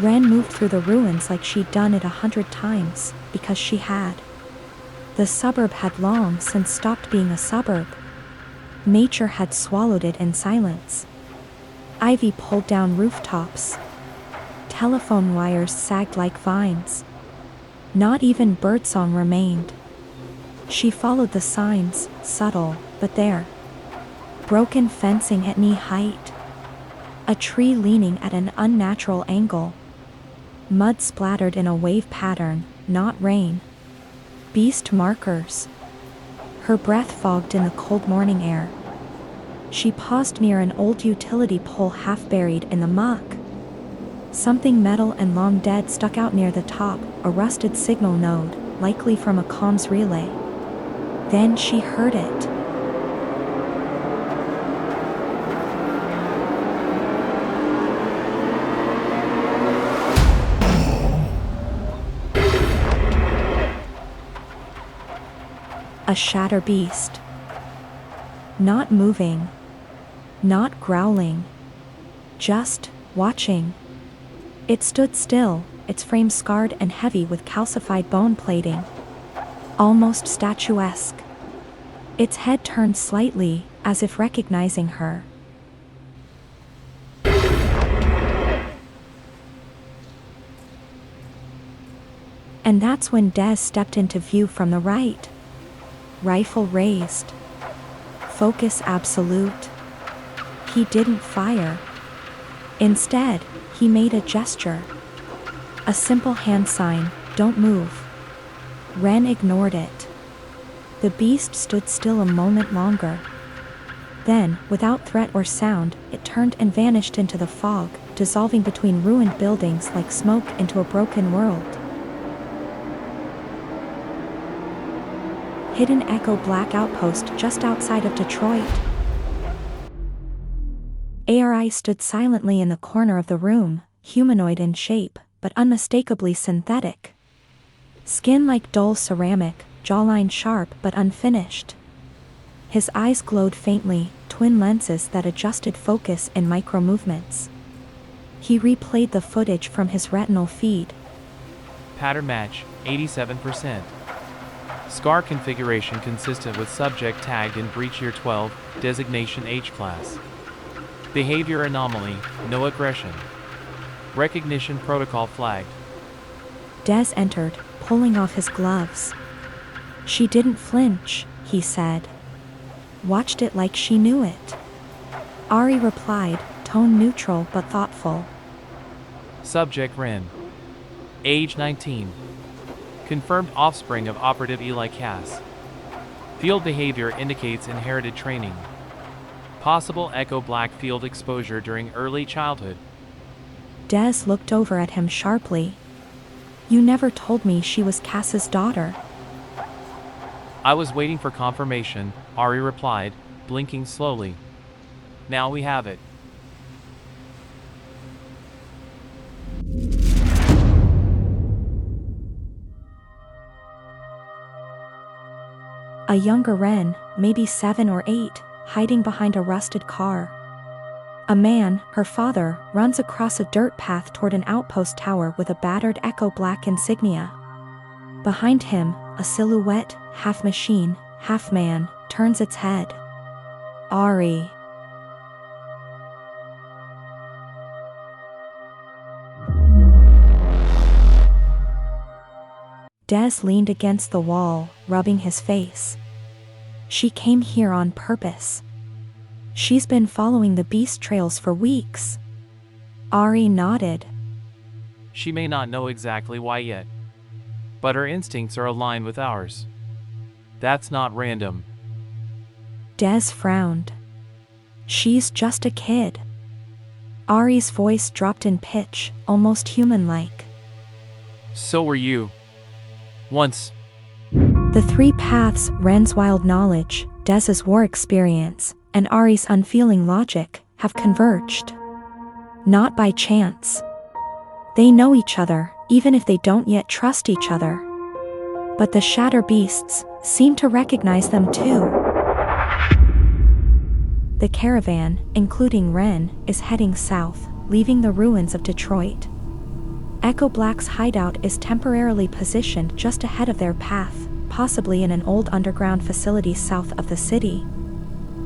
Ren moved through the ruins like she'd done it 100 times, because she had. The suburb had long since stopped being a suburb. Nature had swallowed it in silence. Ivy pulled down rooftops. Telephone wires sagged like vines. Not even birdsong remained. She followed the signs, subtle, but there. Broken fencing at knee height. A tree leaning at an unnatural angle. Mud splattered in a wave pattern, not rain. Beast markers. Her breath fogged in the cold morning air. She paused near an old utility pole half buried in the muck. Something metal and long dead stuck out near the top, a rusted signal node, likely from a comms relay. Then she heard it. A shatterbeast. Not moving. Not growling. Just watching. It stood still, its frame scarred and heavy with calcified bone plating. Almost statuesque. Its head turned slightly, as if recognizing her. And that's when Des stepped into view from the right. Rifle raised. Focus absolute. He didn't fire. Instead, he made a gesture. A simple hand sign, don't move. Ren ignored it. The beast stood still a moment longer. Then, without threat or sound, it turned and vanished into the fog, dissolving between ruined buildings like smoke into a broken world. Hidden Echo Black Outpost just outside of Detroit. ARI stood silently in the corner of the room, humanoid in shape, but unmistakably synthetic. Skin like dull ceramic, jawline sharp but unfinished. His eyes glowed faintly, twin lenses that adjusted focus in micro-movements. He replayed the footage from his retinal feed. Pattern match, 87%. SCAR configuration consistent with subject tagged in breach year 12, designation H-class. Behavior anomaly, no aggression. Recognition protocol flagged. Des entered, pulling off his gloves. She didn't flinch, he said. Watched it like she knew it. Ari replied, tone neutral but thoughtful. Subject Ren. Age 19. Confirmed offspring of operative Eli Cass. Field behavior indicates inherited training. Possible Echo Black field exposure during early childhood. Des looked over at him sharply. You never told me she was Cass's daughter. I was waiting for confirmation, Ari replied, blinking slowly. Now we have it. A younger Ren, maybe 7 or 8, hiding behind a rusted car. A man, her father, runs across a dirt path toward an outpost tower with a battered Echo Black insignia. Behind him, a silhouette, half machine, half man, turns its head. Ari. Des leaned against the wall, rubbing his face. She came here on purpose. She's been following the beast trails for weeks. Ari nodded. She may not know exactly why yet, but her instincts are aligned with ours. That's not random. Des frowned. She's just a kid. Ari's voice dropped in pitch, almost human-like. So were you. Once. The three paths, Ren's wild knowledge, Des's war experience, and Ari's unfeeling logic, have converged. Not by chance. They know each other, even if they don't yet trust each other. But the Shatterbeasts seem to recognize them too. The caravan, including Ren, is heading south, leaving the ruins of Detroit. Echo Black's hideout is temporarily positioned just ahead of their path, possibly in an old underground facility south of the city.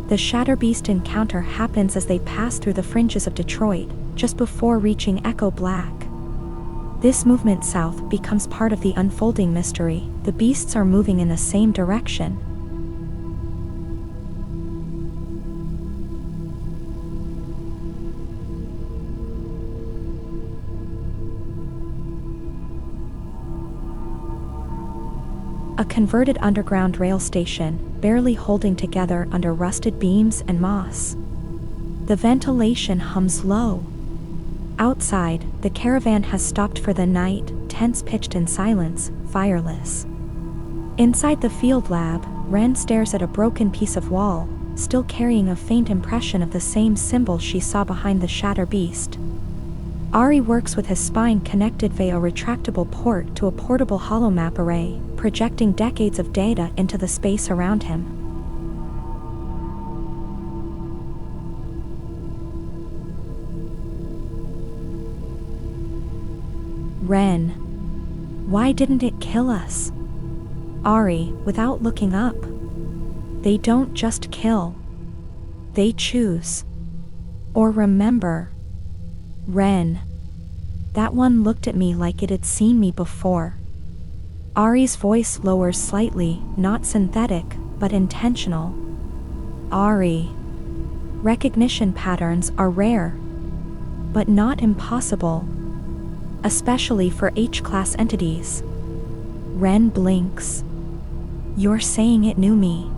The Shatterbeast encounter happens as they pass through the fringes of Detroit, just before reaching Echo Black. This movement south becomes part of the unfolding mystery. The beasts are moving in the same direction. A converted underground rail station, barely holding together under rusted beams and moss. The ventilation hums low. Outside, the caravan has stopped for the night, tents pitched in silence, fireless. Inside the field lab, Ren stares at a broken piece of wall, still carrying a faint impression of the same symbol she saw behind the Shatterbeast. Ari works with his spine connected via a retractable port to a portable holomap array, projecting decades of data into the space around him. Ren. Why didn't it kill us? Ari, without looking up. They don't just kill. They choose. Or remember. Ren. That one looked at me like it had seen me before. Ari's voice lowers slightly, not synthetic, but intentional. Ari. Recognition patterns are rare. But not impossible. Especially for H-class entities. Ren blinks. You're saying it knew me.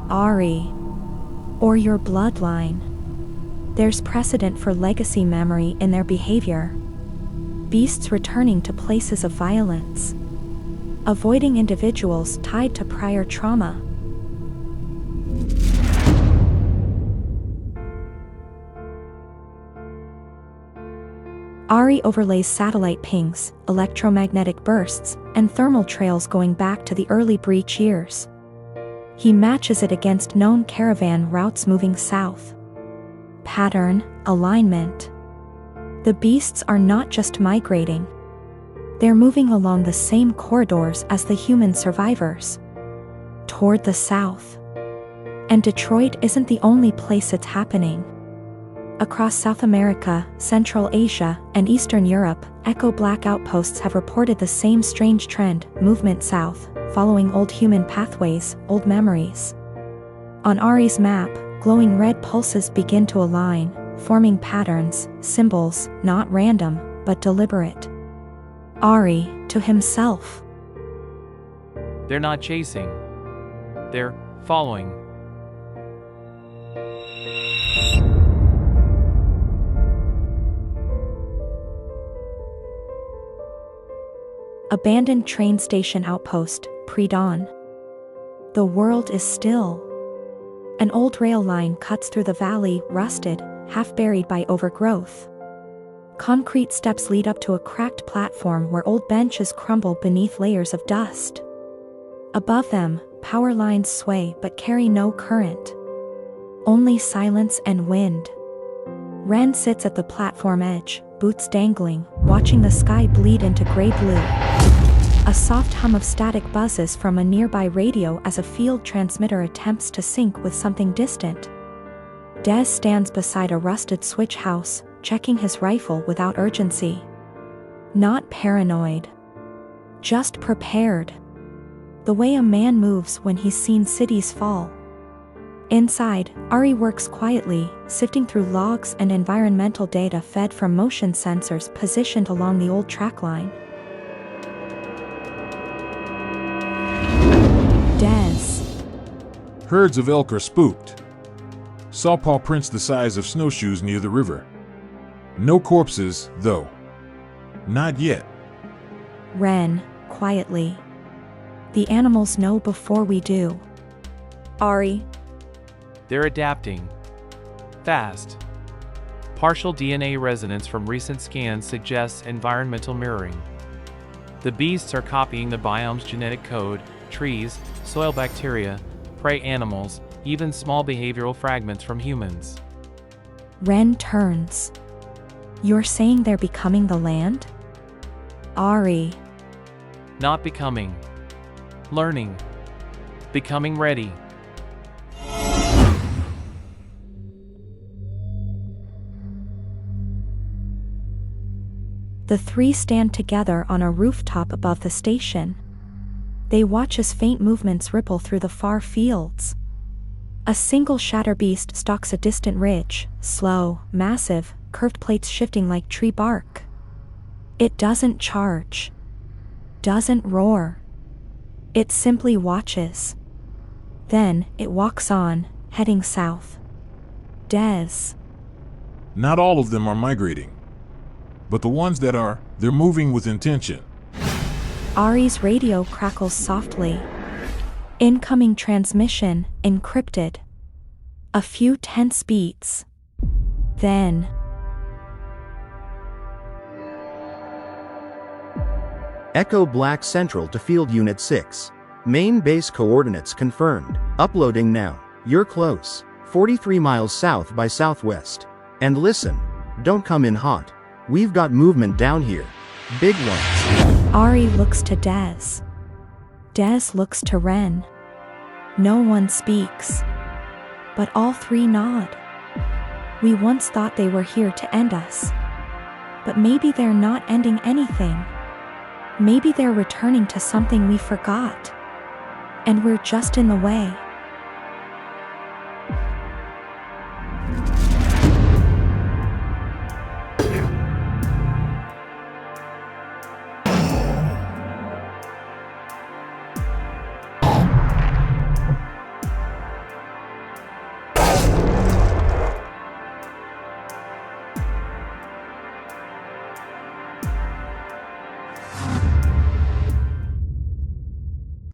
Ari. Or your bloodline. There's precedent for legacy memory in their behavior. Beasts returning to places of violence. Avoiding individuals tied to prior trauma. Ari overlays satellite pings, electromagnetic bursts, and thermal trails going back to the early breach years. He matches it against known caravan routes moving south. Pattern, alignment. The beasts are not just migrating. They're moving along the same corridors as the human survivors. Toward the south. And Detroit isn't the only place it's happening. Across South America, Central Asia, and Eastern Europe, Echo Black outposts have reported the same strange trend, movement south, following old human pathways, old memories. On Ari's map, glowing red pulses begin to align, forming patterns, symbols, not random, but deliberate. Ari, to himself. They're not chasing. They're following. Abandoned train station outpost, pre-dawn. The world is still. An old rail line cuts through the valley, rusted, half buried by overgrowth. Concrete steps lead up to a cracked platform where old benches crumble beneath layers of dust. Above them, power lines sway but carry no current. Only silence and wind. Ren sits at the platform edge, boots dangling, watching the sky bleed into gray-blue. A soft hum of static buzzes from a nearby radio as a field transmitter attempts to sync with something distant. Des stands beside a rusted switch house, checking his rifle without urgency. Not paranoid. Just prepared. The way a man moves when he's seen cities fall. Inside, Ari works quietly, sifting through logs and environmental data fed from motion sensors positioned along the old track line. Des. Herds of elk are spooked. Saw paw prints the size of snowshoes near the river. No corpses, though. Not yet. Ren, quietly. The animals know before we do. Ari. They're adapting. Fast. Partial DNA resonance from recent scans suggests environmental mirroring. The beasts are copying the biome's genetic code, trees, soil bacteria, prey animals, even small behavioral fragments from humans. Ren turns. You're saying they're becoming the land? Ari. Not becoming. Learning. Becoming ready. The three stand together on a rooftop above the station. They watch as faint movements ripple through the far fields. A single shatterbeast stalks a distant ridge, slow, massive, curved plates shifting like tree bark. It doesn't charge. Doesn't roar. It simply watches. Then, it walks on, heading south. Des. Not all of them are migrating. But the ones that are, they're moving with intention. Ari's radio crackles softly. Incoming transmission, encrypted. A few tense beats. Then... Echo Black Central to Field Unit 6. Main base coordinates confirmed. Uploading now. You're close. 43 miles south by southwest. And listen, don't come in hot. We've got movement down here. Big ones. Ari looks to Des. Des looks to Ren. No one speaks. But all three nod. We once thought they were here to end us. But maybe they're not ending anything. Maybe they're returning to something we forgot. And we're just in the way.